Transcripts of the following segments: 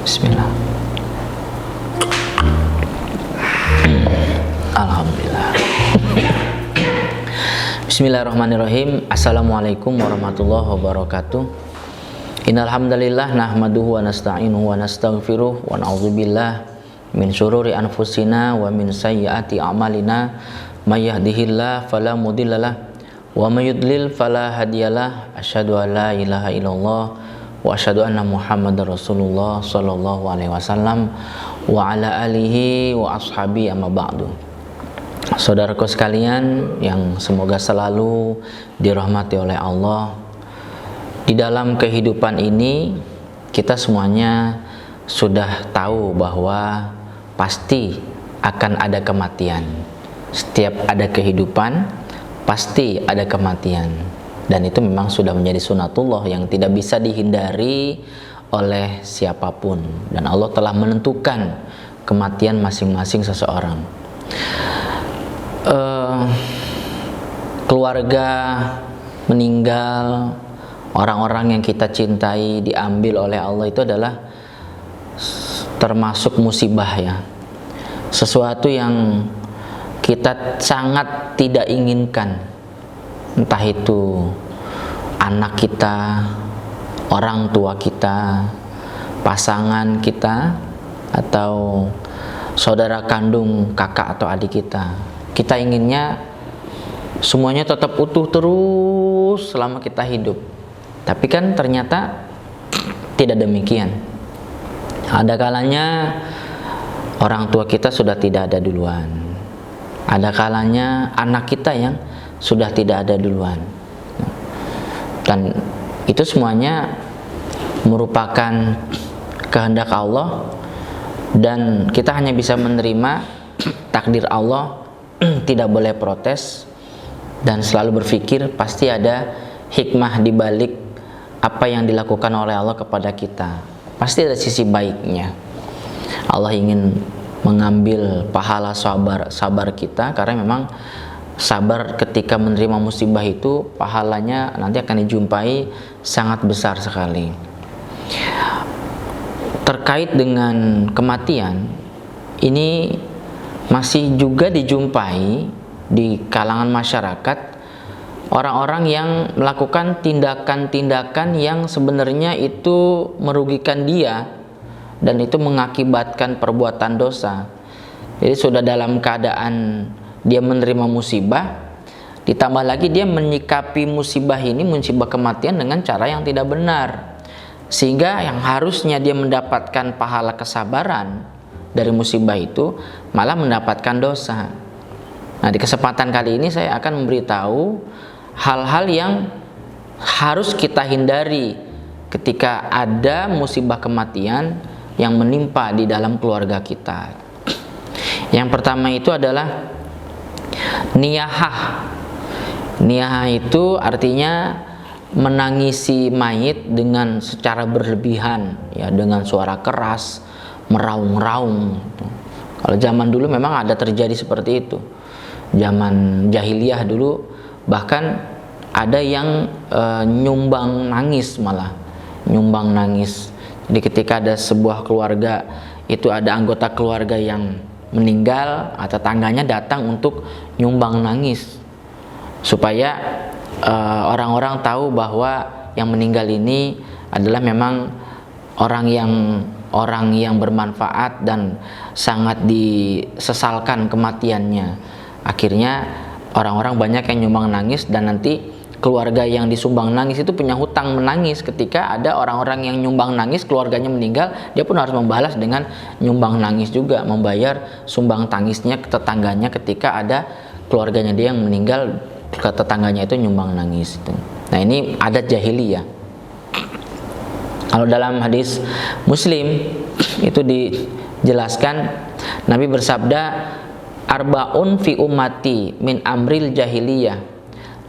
Bismillah. Alhamdulillah. Bismillahirrahmanirrahim. Assalamualaikum warahmatullahi wabarakatuh. Innal hamdalillah nahmaduhu wa nasta'inuhu wa nastaghfiruh wa na'udzubillah min syururi anfusina wa min sayyiati a'malina may yahdihillahu fala mudhillalah wa may yudlil fala hadiyalah. Asyhadu an la ilaha illallah wa asyhadu anna Muhammadar Rasulullah sallallahu alaihi wasallam wa ala alihi wa ashabi amma ba'du. Saudaraku sekalian yang semoga selalu dirahmati oleh Allah, di dalam kehidupan ini kita semuanya sudah tahu bahwa pasti akan ada kematian. Setiap ada kehidupan pasti ada kematian. Dan itu memang sudah menjadi sunatullah yang tidak bisa dihindari oleh siapapun. Dan Allah telah menentukan kematian masing-masing seseorang. Keluarga meninggal, orang-orang yang kita cintai diambil oleh Allah, itu adalah termasuk musibah ya. Sesuatu yang kita sangat tidak inginkan. Entah itu anak kita, orang tua kita, pasangan kita, atau saudara kandung, kakak atau adik kita. Kita inginnya semuanya tetap utuh terus selama kita hidup. Tapi kan ternyata tidak demikian. Ada kalanya orang tua kita sudah tidak ada duluan. Ada kalanya anak kita yang sudah tidak ada duluan. Dan itu semuanya merupakan kehendak Allah, dan kita hanya bisa menerima takdir Allah, tidak boleh protes, dan selalu berpikir pasti ada hikmah di balik apa yang dilakukan oleh Allah kepada kita. Pasti ada sisi baiknya. Allah ingin mengambil pahala sabar kita, karena memang sabar ketika menerima musibah itu pahalanya nanti akan dijumpai sangat besar sekali. Terkait dengan kematian, ini masih juga dijumpai di kalangan masyarakat orang-orang yang melakukan tindakan-tindakan yang sebenarnya itu merugikan dia dan itu mengakibatkan perbuatan dosa. Jadi sudah dalam keadaan dia menerima musibah, ditambah lagi dia menyikapi musibah ini, musibah kematian, dengan cara yang tidak benar, sehingga yang harusnya dia mendapatkan pahala kesabaran dari musibah itu malah mendapatkan dosa. Nah, di kesempatan kali ini saya akan memberitahu hal-hal yang harus kita hindari ketika ada musibah kematian yang menimpa di dalam keluarga kita. Yang pertama itu adalah niyahah. Niyahah itu artinya menangisi mayit dengan secara berlebihan, ya, dengan suara keras, meraung-raung. Kalau zaman dulu memang ada terjadi seperti itu. Zaman jahiliyah dulu bahkan ada yang nyumbang nangis, malah nyumbang nangis. Jadi ketika ada sebuah keluarga itu ada anggota keluarga yang meninggal, tetangganya datang untuk nyumbang nangis supaya orang-orang tahu bahwa yang meninggal ini adalah memang orang yang bermanfaat dan sangat disesalkan kematiannya. Akhirnya orang-orang banyak yang nyumbang nangis, dan nanti keluarga yang disumbang nangis itu punya hutang menangis. Ketika ada orang-orang yang nyumbang nangis, keluarganya meninggal, dia pun harus membalas dengan nyumbang nangis juga, membayar sumbang tangisnya ke tetangganya ketika ada keluarganya dia yang meninggal, ke tetangganya itu nyumbang nangis. Nah, ini adat jahiliyah. Kalau dalam hadis Muslim itu dijelaskan, Nabi bersabda, "Arbaun fi ummati min amril jahiliyah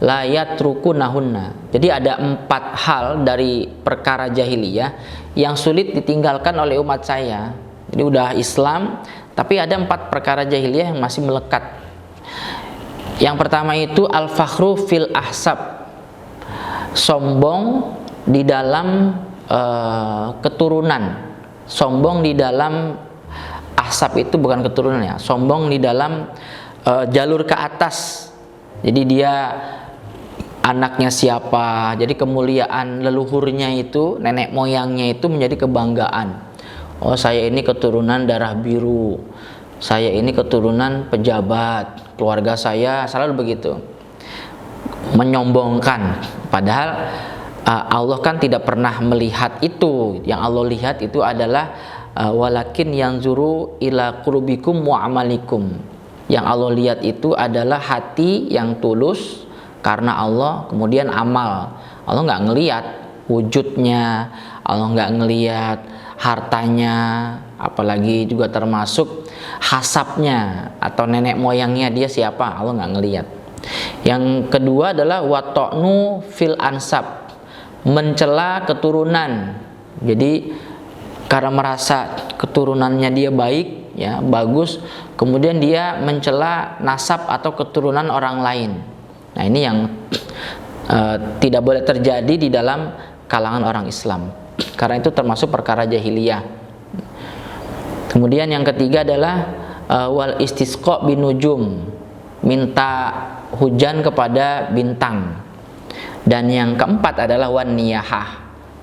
la yatrukunahunna." Jadi ada 4 hal dari perkara jahiliyah yang sulit ditinggalkan oleh umat saya. Jadi udah Islam, tapi ada 4 perkara jahiliyah yang masih melekat. Yang pertama itu al-fakhru fil ahsab, sombong di dalam keturunan. Sombong di dalam ahsab itu bukan keturunan ya, sombong di dalam jalur ke atas. Jadi dia anaknya siapa, jadi kemuliaan leluhurnya itu, nenek moyangnya itu menjadi kebanggaan. Oh, saya ini keturunan darah biru, saya ini keturunan pejabat, keluarga saya selalu begitu, menyombongkan. Padahal Allah kan tidak pernah melihat itu. Yang Allah lihat itu adalah walakin yanzuru ila qulubikum wa amalikum. Yang Allah lihat itu adalah hati yang tulus karena Allah, kemudian amal. Allah nggak ngelihat wujudnya, Allah nggak ngelihat hartanya, apalagi juga termasuk hasabnya atau nenek moyangnya dia siapa, Allah nggak ngelihat. Yang kedua adalah watoknu fil ansab, mencela keturunan. Jadi karena merasa keturunannya dia baik, ya bagus, kemudian dia mencela nasab atau keturunan orang lain. Nah, ini yang tidak boleh terjadi di dalam kalangan orang Islam, karena itu termasuk perkara jahiliyah. Kemudian yang ketiga adalah wal istisqa binujum, minta hujan kepada bintang. Dan yang keempat adalah wan niyahah,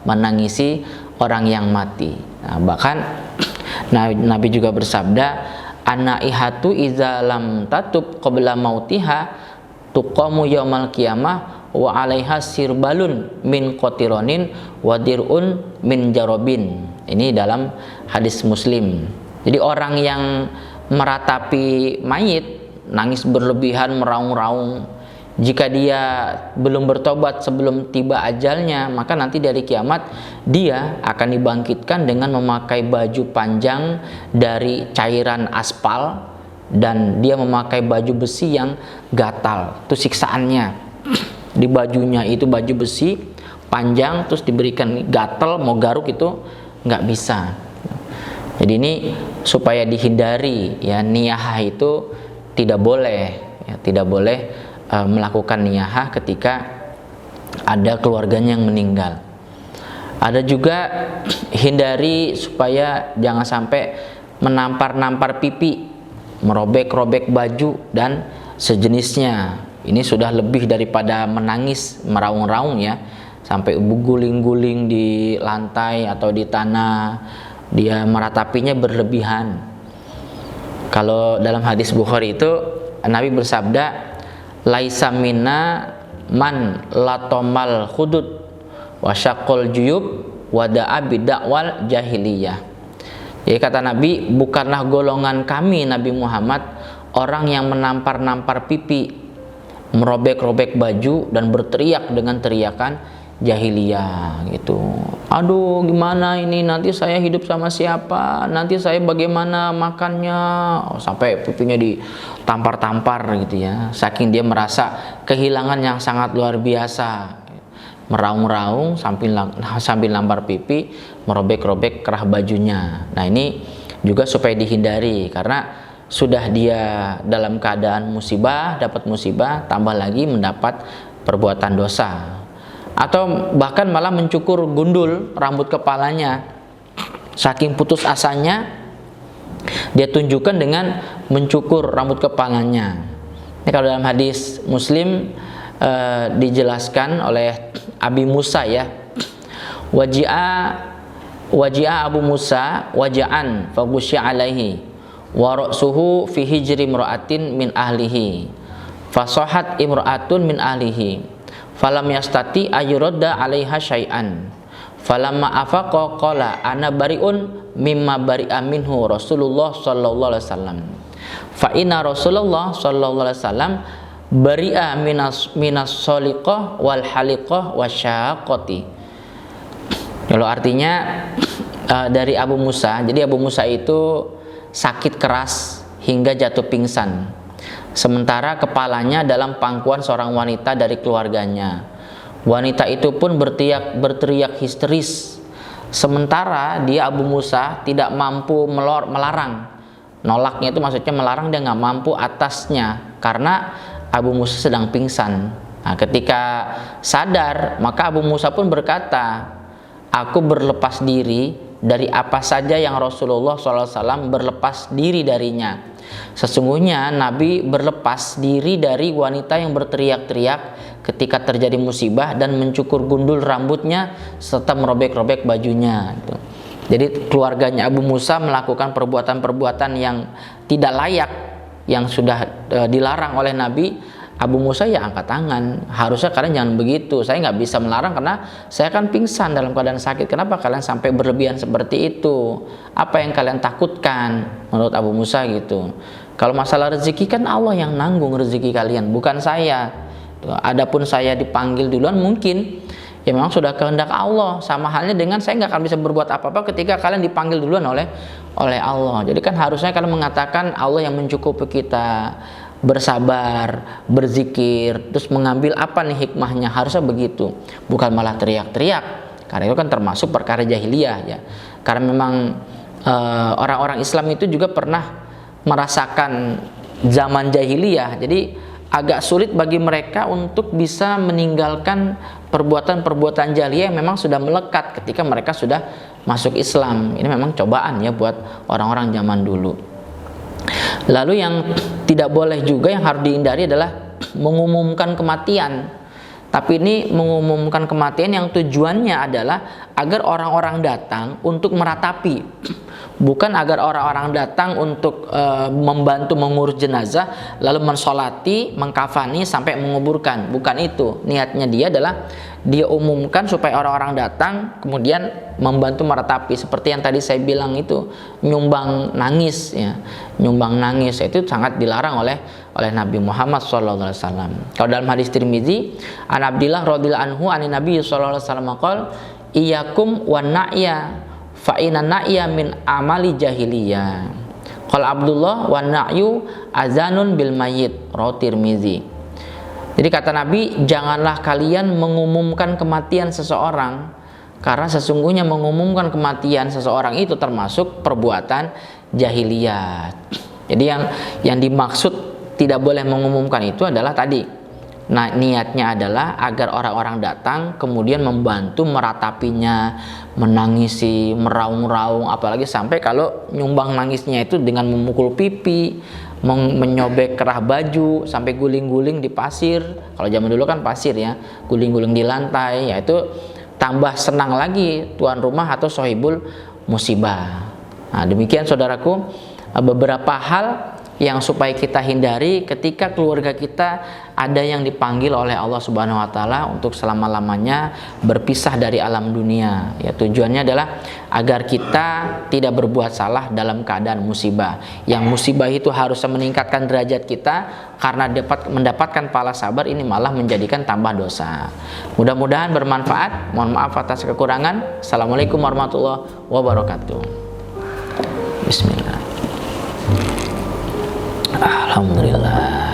menangisi orang yang mati. Nah, bahkan Nabi juga bersabda, anaihatu iza lam tatub qabla mautiha tuqamu yaumal qiyamah wa 'alaiha sirbalun min qatironin wa dir'un min jarobin. Ini dalam hadis Muslim. Jadi orang yang meratapi mayit, nangis berlebihan, meraung-raung, jika dia belum bertobat sebelum tiba ajalnya, maka nanti dari kiamat dia akan dibangkitkan dengan memakai baju panjang dari cairan aspal, dan dia memakai baju besi yang gatal. Itu siksaannya. Di bajunya itu baju besi panjang, terus diberikan gatal, mau garuk itu nggak bisa. Jadi ini supaya dihindari, ya, niyahah itu tidak boleh, ya, tidak boleh melakukan niyahah ketika ada keluarganya yang meninggal. Ada juga hindari supaya jangan sampai menampar-nampar pipi, merobek-robek baju dan sejenisnya. Ini sudah lebih daripada menangis, meraung-raung, ya, sampai guling-guling di lantai atau di tanah, dia meratapinya berlebihan. Kalau dalam hadis Bukhari itu Nabi bersabda, laisa minna man latomal hudud wa syaqal juyub wa da'a bidakwal jahiliyah. Jadi kata Nabi, bukanlah golongan kami Nabi Muhammad orang yang menampar-nampar pipi, merobek-robek baju dan berteriak dengan teriakan jahiliyah gitu. Aduh, gimana ini, nanti saya hidup sama siapa, nanti saya bagaimana makannya, sampai pipinya ditampar-tampar gitu ya. Saking dia merasa kehilangan yang sangat luar biasa, meraung-raung sambil lampar pipi, merobek-robek kerah bajunya. Nah, ini juga supaya dihindari, karena sudah dia dalam keadaan musibah, dapat musibah, tambah lagi mendapat perbuatan dosa. Atau bahkan malah mencukur gundul rambut kepalanya. Saking putus asanya, dia tunjukkan dengan mencukur rambut kepalanya. Ini kalau dalam hadis Muslim dijelaskan oleh Abi Musa, ya, waji'a Abu Musa waja'an faghusya alaihi wa ra'suhu fi hijri imra'atin min ahlihi fasahat imra'atun min ahlihi falam yastati ayuradda 'alaiha syai'an falamma afaqa qala ana bari'un mimma bari'a minhu Rasulullah sallallahu alaihi wasallam fa inna Rasulullah sallallahu alaihi wasallam bari'a minas soliqah wal haliqah wasyaqati. Kalau artinya dari Abu Musa, jadi Abu Musa itu sakit keras hingga jatuh pingsan, sementara kepalanya dalam pangkuan seorang wanita dari keluarganya. Wanita itu pun berteriak histeris, sementara dia Abu Musa tidak mampu melarang. Nolaknya itu maksudnya melarang, dia nggak mampu atasnya karena Abu Musa sedang pingsan. Nah, ketika sadar, maka Abu Musa pun berkata, aku berlepas diri dari apa saja yang Rasulullah SAW berlepas diri darinya. Sesungguhnya Nabi berlepas diri dari wanita yang berteriak-teriak ketika terjadi musibah dan mencukur gundul rambutnya serta merobek-robek bajunya. Jadi keluarganya Abu Musa melakukan perbuatan-perbuatan yang tidak layak, yang sudah dilarang oleh Nabi. Abu Musa ya angkat tangan, harusnya kalian jangan begitu, saya nggak bisa melarang karena saya kan pingsan dalam keadaan sakit, kenapa kalian sampai berlebihan seperti itu, apa yang kalian takutkan, menurut Abu Musa gitu. Kalau masalah rezeki kan Allah yang nanggung rezeki kalian, bukan saya. Adapun saya dipanggil duluan mungkin ya memang sudah kehendak Allah, sama halnya dengan saya nggak akan bisa berbuat apa-apa ketika kalian dipanggil duluan oleh Allah. Jadi kan harusnya kalian mengatakan Allah yang mencukupi kita, bersabar, berzikir, terus mengambil apa nih hikmahnya, harusnya begitu, bukan malah teriak-teriak, karena itu kan termasuk perkara jahiliyah ya. Karena memang orang-orang Islam itu juga pernah merasakan zaman jahiliyah, jadi agak sulit bagi mereka untuk bisa meninggalkan perbuatan-perbuatan jahiliyah yang memang sudah melekat ketika mereka sudah masuk Islam. Ini memang cobaan ya buat orang-orang zaman dulu. Lalu yang tidak boleh juga, yang harus dihindari adalah mengumumkan kematian. Tapi ini mengumumkan kematian yang tujuannya adalah agar orang-orang datang untuk meratapi, bukan agar orang-orang datang untuk membantu mengurus jenazah lalu mensolati, mengkafani sampai menguburkan. Bukan itu niatnya. Dia adalah dia umumkan supaya orang-orang datang kemudian membantu meratapi, seperti yang tadi saya bilang itu, nyumbang nangis ya. Nyumbang nangis itu sangat dilarang oleh Nabi Muhammad SAW. Kalau dalam hadis Tirmizi, an Abdillah radhiyallahu anhu an Nabi sallallahu alaihi wasallam qala iyyakum wan na'ya fa inna na'ya min amali jahiliyah. Qala Abdullah wan na'yu azanun bil mayyit, rawi Tirmizi. Jadi kata Nabi, janganlah kalian mengumumkan kematian seseorang, karena sesungguhnya mengumumkan kematian seseorang itu termasuk perbuatan jahiliyah. Jadi yang dimaksud tidak boleh mengumumkan itu adalah tadi, nah niatnya adalah agar orang-orang datang kemudian membantu meratapinya, menangisi, meraung-raung, apalagi sampai kalau nyumbang nangisnya itu dengan memukul pipi, menyobek kerah baju, sampai guling-guling di pasir. Kalau zaman dulu kan pasir ya, guling-guling di lantai, yaitu tambah senang lagi tuan rumah atau sohibul musibah. Nah demikian saudaraku, beberapa hal yang supaya kita hindari ketika keluarga kita ada yang dipanggil oleh Allah Subhanahu wa taala untuk selama-lamanya berpisah dari alam dunia. Ya, tujuannya adalah agar kita tidak berbuat salah dalam keadaan musibah. Yang musibah itu harusnya meningkatkan derajat kita, karena mendapatkan pahala sabar ini malah menjadikan tambah dosa. Mudah-mudahan bermanfaat. Mohon maaf atas kekurangan. Assalamualaikum warahmatullahi wabarakatuh. Bismillah. Alhamdulillah.